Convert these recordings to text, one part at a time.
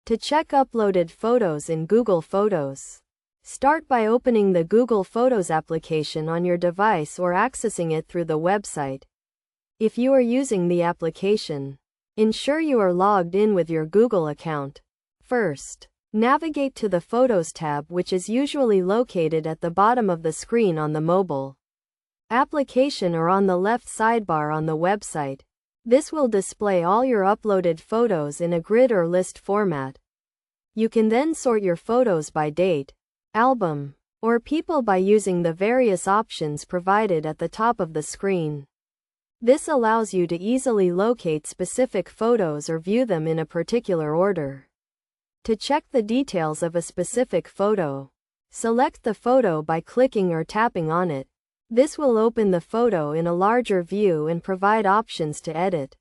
To check uploaded photos in Google Photos, start by opening the Google Photos application on your device or accessing it through the website. If you are using the application, ensure you are logged in with your Google account. First, navigate to the Photos tab, which is usually located at the bottom of the screen on the mobile application or on the left sidebar on the website. This will display all your uploaded photos in a grid or list format. You can then sort your photos by date, album, or people by using the various options provided at the top of the screen. This allows you to easily locate specific photos or view them in a particular order. To check the details of a specific photo, select the photo by clicking or tapping on it. This will open the photo in a larger view and provide options to edit,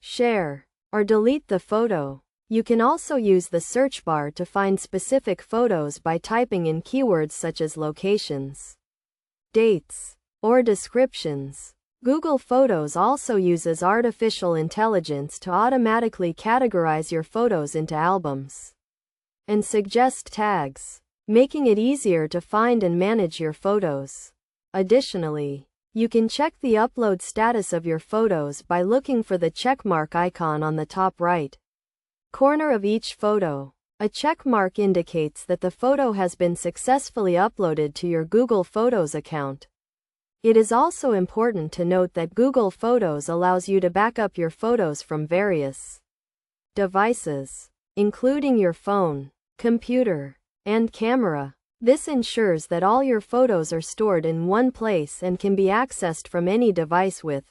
share, or delete the photo. You can also use the search bar to find specific photos by typing in keywords such as locations, dates, or descriptions. Google Photos also uses artificial intelligence to automatically categorize your photos into albums and suggest tags, making it easier to find and manage your photos. Additionally, you can check the upload status of your photos by looking for the checkmark icon on the top right corner of each photo. A check mark indicates that the photo has been successfully uploaded to your Google Photos account. It is also important to note that Google Photos allows you to back up your photos from various devices, including your phone, computer, and camera. This ensures that all your photos are stored in one place and can be accessed from any device with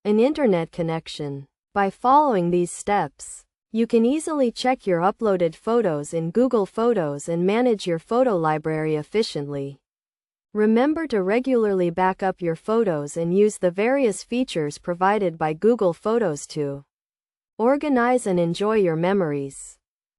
an internet connection. By following these steps, you can easily check your uploaded photos in Google Photos and manage your photo library efficiently. Remember to regularly back up your photos and use the various features provided by Google Photos to organize and enjoy your memories.